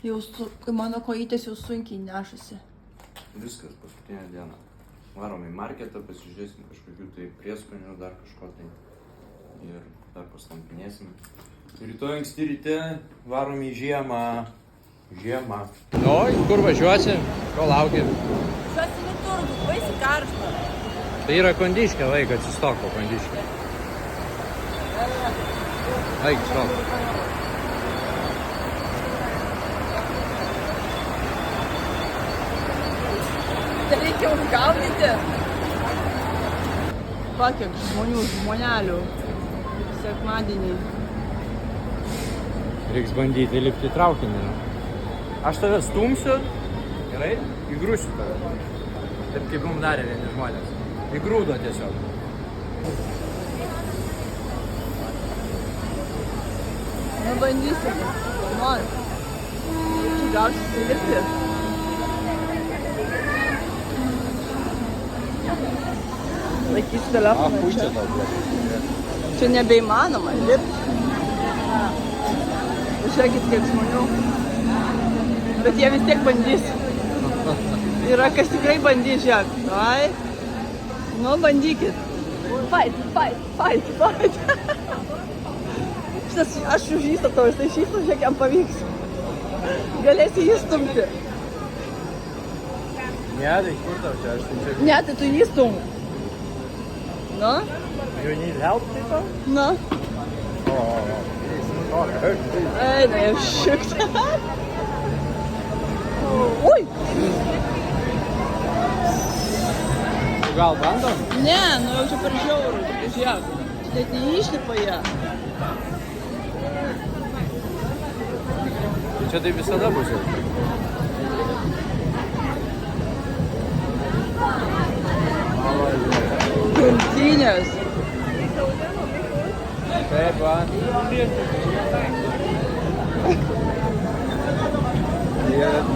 Jau mano kojytės jau sunkiai nešasi. Viskas, paskutinė diena. Varom į marketą, pasižiūrėsim kažkokių tai prieskonių, dar kažko tai. Ir dar pastampinėsim. Rytoj anksti ryte varom į žiemą. Žiemą. Nu, kur važiuosi? Ko lauki? Važiuosim į turgų, baisi karšta. Tai yra kondiškė, laik atsistok po kondiškė. Laik, stok. Tai reikia užgaudyti. Va, kiek žmonelių. Sekmadienį. Reiks bandyti lipti į traukinį. Aš tave stumsiu, gerai? Įgrūsiu tave. Taip kaip mums darė vieni žmonės. Įgrūdo tiesiog. Nu, bandysim. Nori. Čia gausis įlipti. Laikysiu telefoną čia. Čia nebeįmanoma lipti. Žiūrėkit, kiek žmonių. Bet jie vis tiek bandys. Yra kas tikrai bandys, žiūrėk. Ai. Nu, bandykit. Fight, fight, fight, fight. Šitas, aš už jį statau, jisai šysto, žiūrėk, jam pavyks. Galėsi jį stumti. Ne, tai kur tau čia? Aš tai čia... Ne, tai tu jį stum. Nu? You need help, people? Nu? Ei, nu, jau šiukta. Ui! Gal bandom? Ne, nu jau čia per žiaurų, žiūrėk. Tai neišlipa jie. Tai čia tai visada bus jau. Krūmtynės. Taip, va.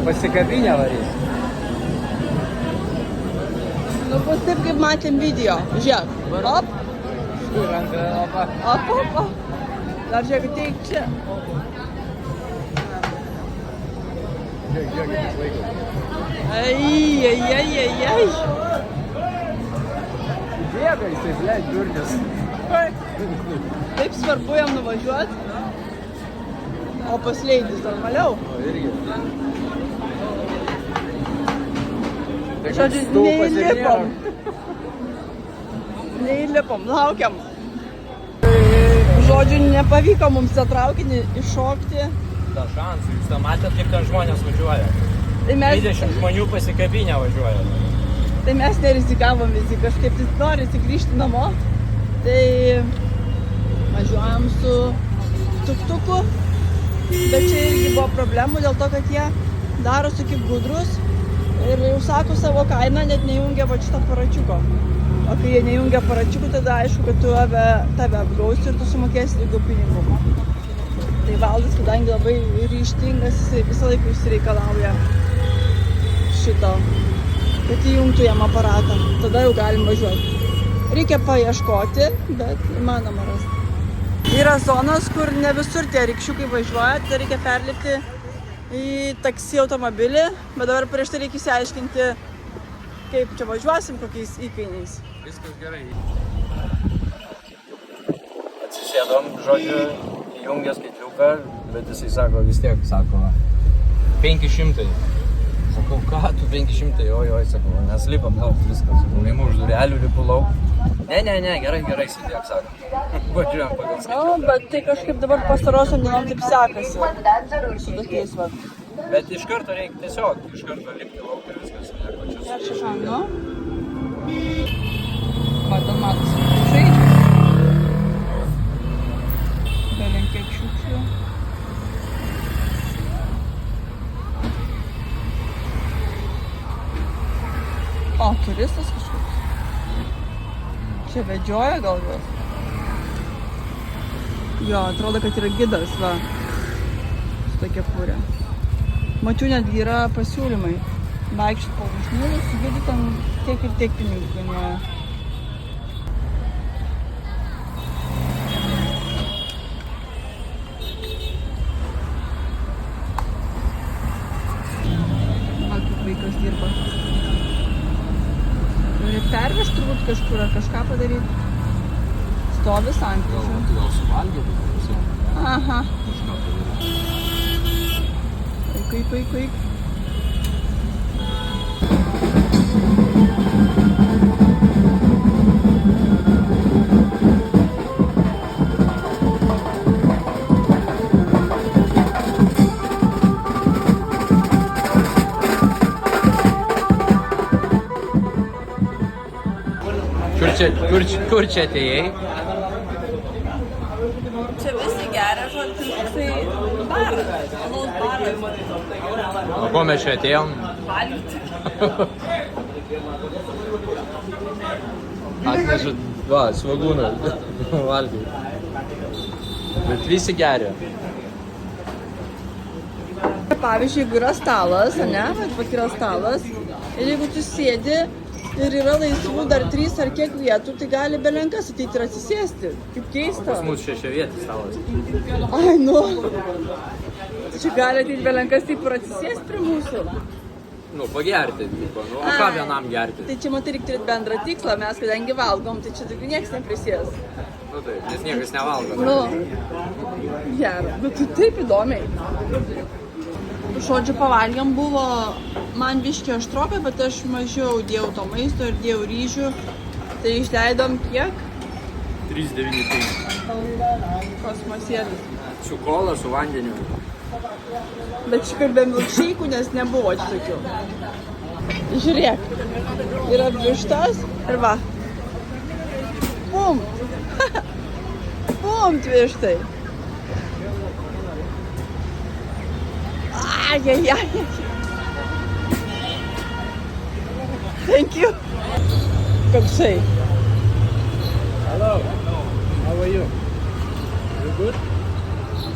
Pasikabinę varys. Nu, bus taip, kaip matėm video. Žiūrėk. Op. Ranka, opa. Op, op, op. Dar žiūrėk, ateik čia. Žiūrėk, jis laiko. Ai, ai, ai, ai, ai. Bėga, jisai, blėt, durnius. Taip svarbu jam nuvažiuoti. O pasleidis normaliau. O, irgi. Žodžiu, neįlipom. Neįlipom, laukiam. Žodžiu, nepavyko mums tą traukinį iššokti. Ta šansų, jūs tą matėt, kaip ten žmonės važiuoja. Tai mes, 20 žmonių pasikabinę važiuoja. tai mes nerizikavom visi, kažkaip tai norisi grįžti namo. Tai važiuojam su tuktuku, bet čia irgi buvo problemų dėl to, kad jie darosi kaip gudrus ir jau sako savo kainą, net nejungia va šitą aparačiuko. O kai jie nejungia aparačiukų, tada aišku, kad tu tave apgaus ir tu sumokėsi daugiau pinigų. Tai Valdas, kadangi labai ryžtingas, jisai visą laiką išsireikalauja šito, kad įjungtų jam aparatą. Tada jau galim važiuoti. Reikia paieškoti, bet įmanoma rasti. Yra zonos, kur ne visur tie rikšiukai važiuoja, tai reikia perlipti į taksi automobilį, bet dabar prieš tai reikia išsiaiškinti, kaip čia važiuosim, kokiais įkainiais. Viskas gerai. Atsisėdom, žodžiu, įjungė skaitliuką, bet jisai sako, vis tiek, sako, 500. Sakau, ką tu 500? Oi, sakau, nes lipam lauk, viskas. Sakau, įmu už durelių, lipu lauk. Ne, gerai, sėdėk, sako. Važiuojam pagal skaitliuką. Bet tai kažkaip dabar pastarosiom dienom taip sekasi. Su tokiais, va. Bet iš karto reikia tiesiog, iš karto lipti lauk ir viskas. Nieko čia Ar su... čia nu? Va, ten matosi šiai. Belenkiek šiukšlių. O, turistas kažkoks. Čia vedžioja gal juos. Jo, atrodo, kad yra gidas, va. Su tokia kepurė. Mačiau, netgi yra pasiūlymai. Vaikščiot po Vašnynus, su gidu ten tiek ir tiek pinigų kainuoja. dirba. Turi pervežti turbūt kažkur ar kažką padaryti. Stovi sankryžoje. Gal suvalgyti visi. Aha. Kažką padaryti. Puik. Kur čia atėjai? Čia visi geria, žodžiu, tai baras, alaus baras. O ko mes čia atėjom? Valgyti. Atnešat, va, svagūną valgai. Bet visi geria. Pavyzdžiui, jeigu yra stalas, ane, vat yra stalas, ir jeigu tu sėdi ir yra laisvų dar 3 ar kiek vietų, tai gali belenkas ateiti ir atsisėsti. Kaip keista. Pas mus 6 vietų stalas. Ai, nu. Čia gali ateiti belenkas taip ir atsisėsti prie mūsų. Nu, pagerti, tipo, nu, o ką vienam gerti? Tai čia matai, reikia turėti bendrą tikslą, mes kadangi valgom, tai čia daugiau niekas neprisės. Nu taip, nes niekas nevalgo. Nu, gerai, bet tu taip įdomiai. Žodžiu, pavalgiam buvo man biškį aštrokai, bet aš mažiau dėjau to maisto ir dėjau ryžių. Tai išleidom kiek? 3,95. Kosmosėlis. Su kola, su vandeniu. Bet šįkart be milkšeikų, nes nebuvo tokių. Žiūrėk, yra vištos ir va. Pum! Pum, vištai. Ai. Thank you. Koksai. Hello, how are you? You good?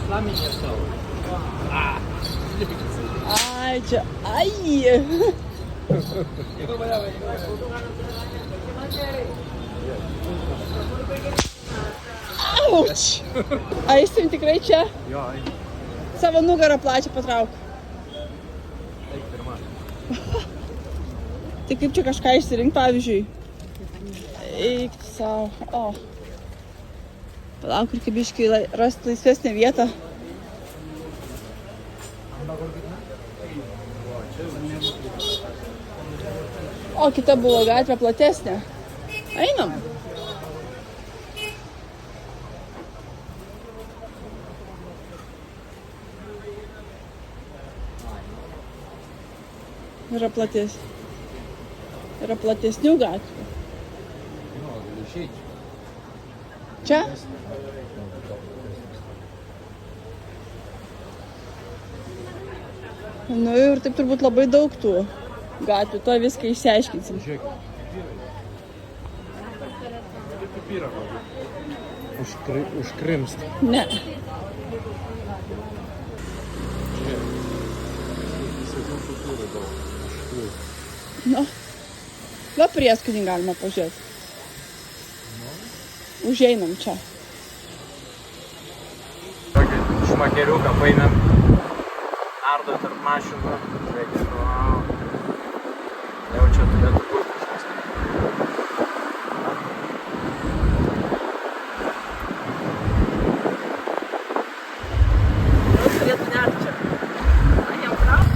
Slamming yourself. Ai, čia. Ai. Auč. Eisim tikrai čia? Jo, Savo nugarą plačią patrauk. eik pirma. Tai kaip čia kažką išsirinkti, pavyzdžiui? Eik savo. O. Palauk, reikia biškį rasti laisvesnę vietą. O, kita buvo gatvė platesnė. Einam. Yra platesnių gatvių. Nu, gali išeiti. Čia? Nu ir taip turbūt labai daug tų gatvių. To viską išsiaiškinsim. Žiūrėk. Užkrimst. Ne. Nu. Va prieskonį galima pažiūrėti. Užeinam čia. Tokį šmakeriuką paėmėm. Nardo tarp mašinų. Žiūrėkit, wow. Jau čia turėtų būti kažkas. Jau turėtų nerti čia. Ar jam trauk?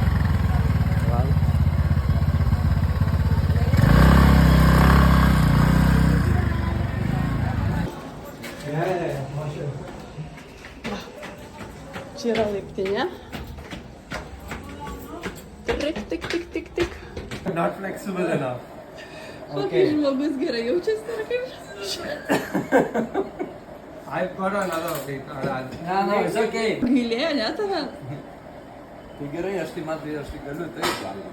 Čia yra laiptinė. Tik. Not flexible enough. Kokį žmogus gerai jaučiasi, ar kaip? I've got another big. No, it's okay. Gailėjo, ne tave? Tai gerai, aš tai matai, aš tai galiu taip valgyti.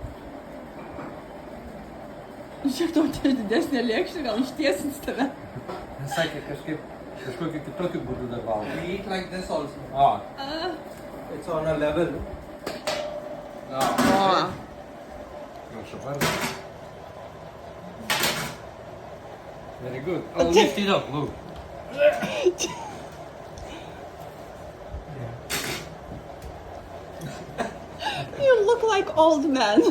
Šiek tau turi didesnę lėkštę, gal ištiesins tave. Sakė kažkokiu kitokiu būdu dar valgo. We eat like this also. Ah. It's on a level. O. Very good. Oh, lift it up, look. You look like old man.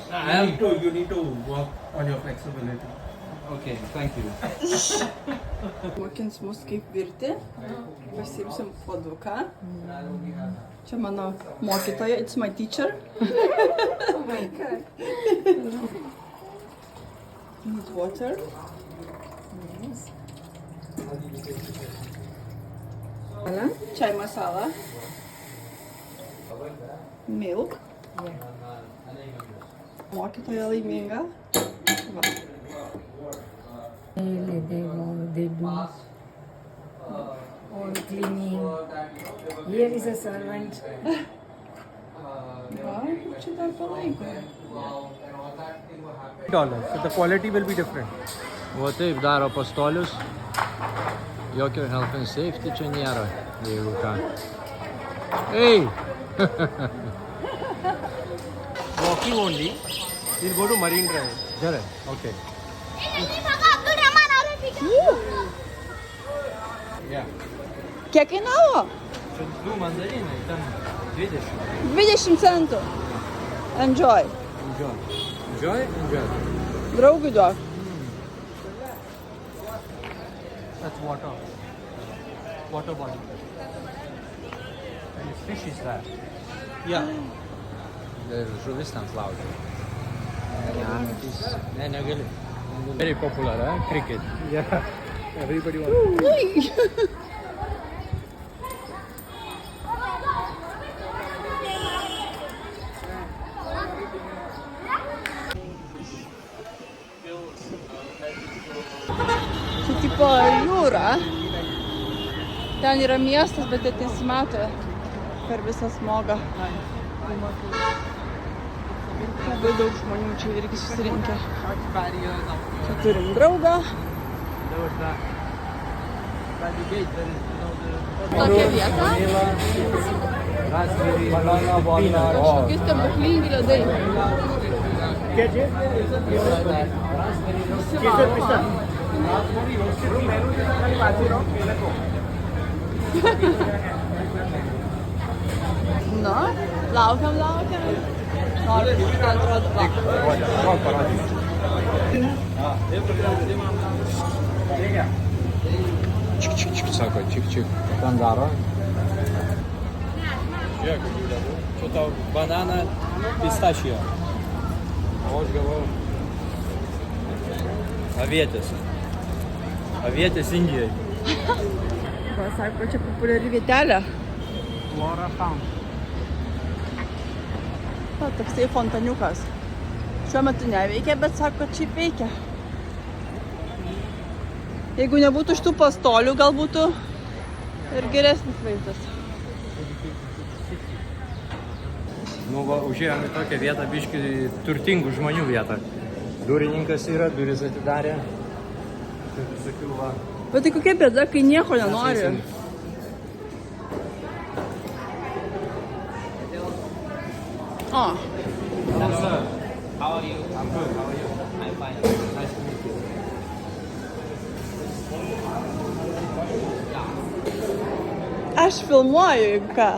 You need to work on your flexibility. Okay, thank you. Mokins mus kaip virti. Pasiimsim puoduką. Čia mano mokytoja, it's my teacher. Oh my god. Need water. Chai masala. Milk. Mokytoja laiminga. Va. They do all cleaning. Here is a servant. Va, čia dar palaiko. $, so the quality will be different. Va taip daro pastolius. Jokio health and safety čia nėra, jeigu ką. Hey! Walking only. We'll go to Marine Drive. Gerai. Okay. Yeah. Kiek kainavo? Čia 2 mandarinai, ten 20. 20 centų. Enjoy. Enjoy. Enjoy? Enjoy. Draugui duok. That's water. Water body. And fish is there. Yeah. Ir žuvis ten plaukia. Ne, negali. Very popular, cricket. Yeah. Everybody wants. Čia tipo jūra. Ten yra miestas, bet net nesimato per visą smogą. Labai daug žmonių čia irgi susirinkę. Čia turim draugą. Tokia vieta. Kokie stebuklingi ledai. Nu, laukiam. Noriu, man atrodo, Čik, sako, čik. Ten daro. Žiūrėk, čia tau banana pistachijo. O aš gavau avietės. Avietės Indijai. Va, sako, čia populiari vietelė. Flora Pound. Va, toksai fontaniukas. Šiuo metu neveikia, bet sako, kad šiaip veikia. Jeigu nebūtų šitų pastolių, gal būtų ir geresnis vaizdas. Nu, va, užėjom į tokią vietą, biškį turtingų žmonių vietą. Durininkas yra, duris atidarė. Visokių, va. Bet tai kokia bėda, kai nieko nenori? O, How are you? I'm good. How are you? I'm fine. Nice to meet you. aš filmuoju, jeigu ką.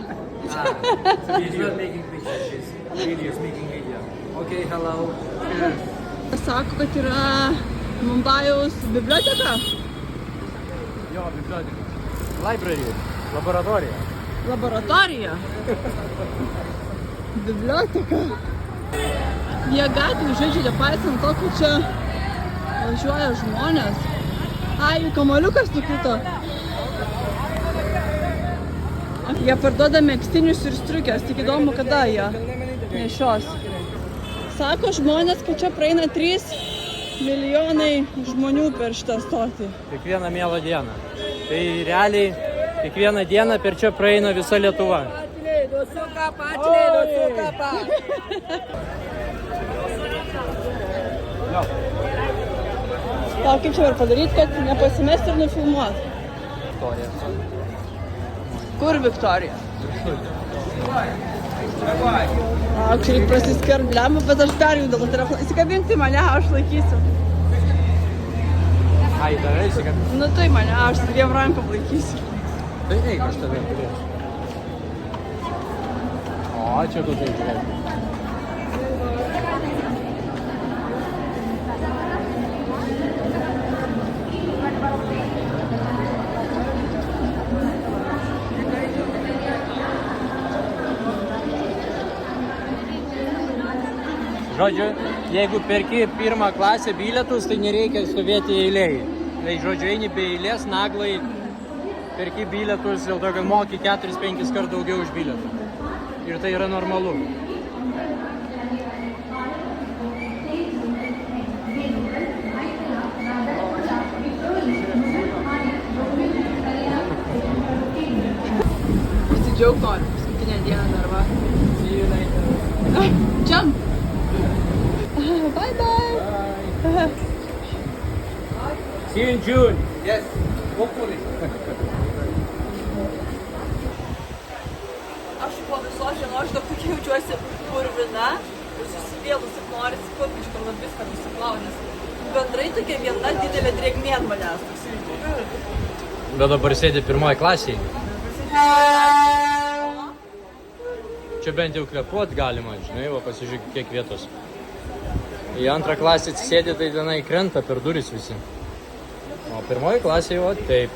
She's not making pictures, she's making video. Okay, hello. Sako, kad yra Mumbajaus biblioteka. Jo, biblioteka. Library. Laboratorija. Laboratorija. Biblioteka. Jie gatvių žaidžia, nepaisant to, kad čia važiuoja žmonės. Ai, jų kamaliukas nukrito. Jie parduoda megztinius ir striukės, tik įdomu, kada jie nešios. Sako žmonės, kad čia praeina 3 milijonai žmonių per šitą stotį. Kiekvieną mielą dieną. Tai realiai kiekvieną dieną per čia praeina visa Lietuva. Tau kaip čia var padaryti, kad nepasimesti ir nufilmuot? Viktorija. Kur Viktorija? Čia reikia prasiskert blemą, bet aš perjudau telefoną. Įsikabinti mane, aš laikysiu. Ai, darai įsikabinti. Nu tai mane, aš su 2 rankom laikysiu. Tai eik, aš tave turėsiu. O, čia tu tai žiūrėk. Žodžiu, jeigu perki pirmą klasę bilietus, tai nereikia stovėti eilėje. Tai žodžiu, eini be eilės, naglai, perki bilietus, dėl to, kad moki 4-5 kart daugiau už bilietą. Ir tai yra normalu. Pasidžiaug noriu, paskutinę dieną dar va. Jump! Bye bye! See you in June. Yes, hopefully. Aš po visos dienos daug tokia jaučiuosi purvina ir susivėlus ir norisi pabiškam vat viską nusiplaut, nes bendrai tokia viena didelė drėgmė ant manęs. Bet dabar sėdi pirmoji klasėje. Čia bent jau kvėpuot galima, žinai, va pasižiūrėk, kiek vietos. Į antrą klasę atsisėdė, tai tenai krenta per duris visi. O pirmoji klasė jau taip.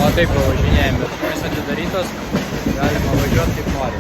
O taip važinėjame, bet šiomis atidarytos, galima važiuoti kaip nori.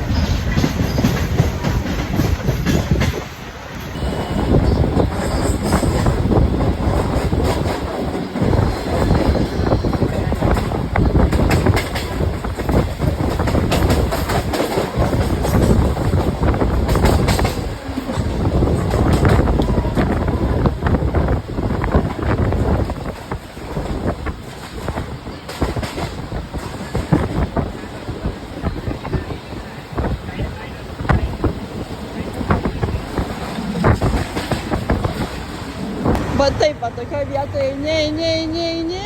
Va taip, va tokioje vietoje eini,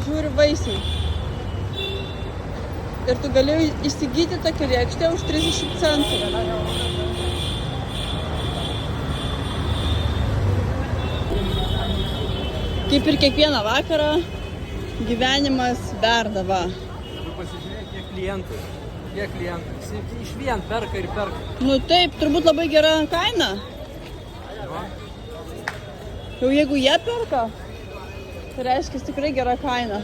žiūri vaisiai. Ir tu gali įsigyti tokią lėkštę už 30 centų. Kaip ir kiekvieną vakarą, gyvenimas verda, va. Tu pasižiūrėk, kiek klientų. Visi iš vien perka ir perka. Nu taip, turbūt labai gera kaina. Jau jeigu jie perka, tai reiškia tikrai gera kaina.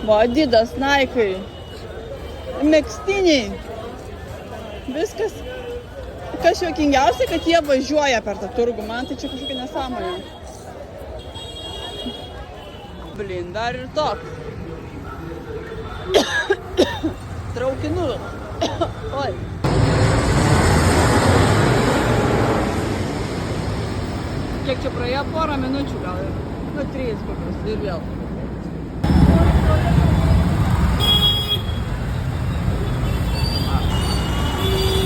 Va, Adidas, Nike, megztiniai. Viskas. Kas juokingiausia, kad jie važiuoja per tą turgų. Man tai čia kažkokia nesąmonė. Blin, dar ir toks. Traukinu. Oi. Kiek čia praėjo? Porą minučių gal ir. Nu, 3 kokius ir vėl.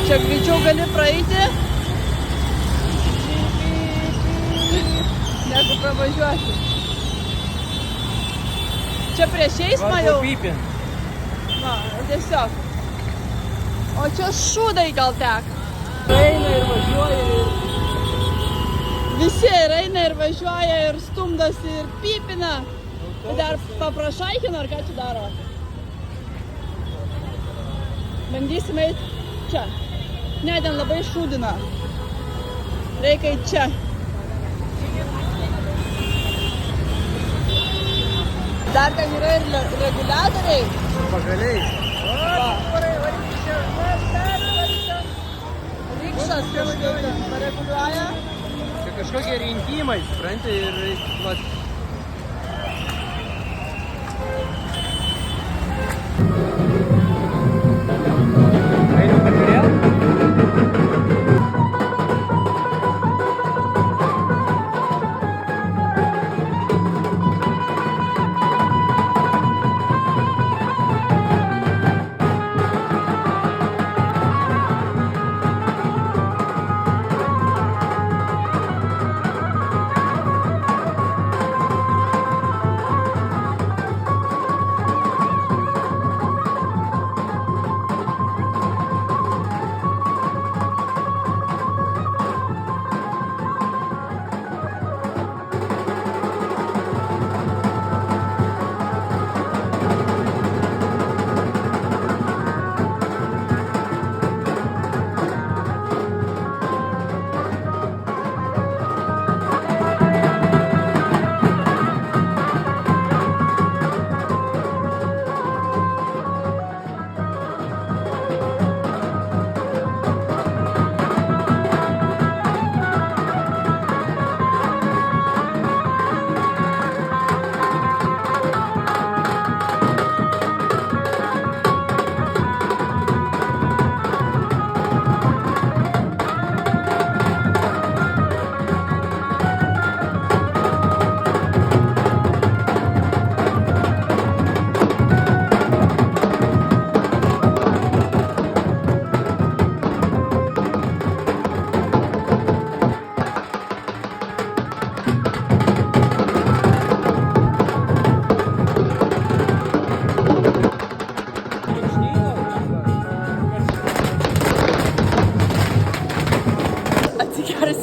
Čia greičiau gali praeiti, negu pravažiuoti. Čia prieš eismą jau. Na, tiesiog. O čia šūdai gal tek. Eina ir važiuoja ir... Visi ir eina ir važiuoja ir stumdosi ir pypina. Dar paprašaikina, ar ką čia daro. Bandysime eiti čia. Ne, ten labai šūdina. Reikia eiti čia. Dar ten yra ir reguliatoriai. Pagaliai. Rykštas kažkaip pareguliuoja. Čia kažkokie rinkimai, supranti, ir vat. Einu pažiūrėt.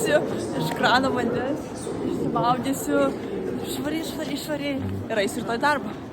išgersiu iš krano vandens, išsimaudysiu švariai ir eisiu rytoj į darbą.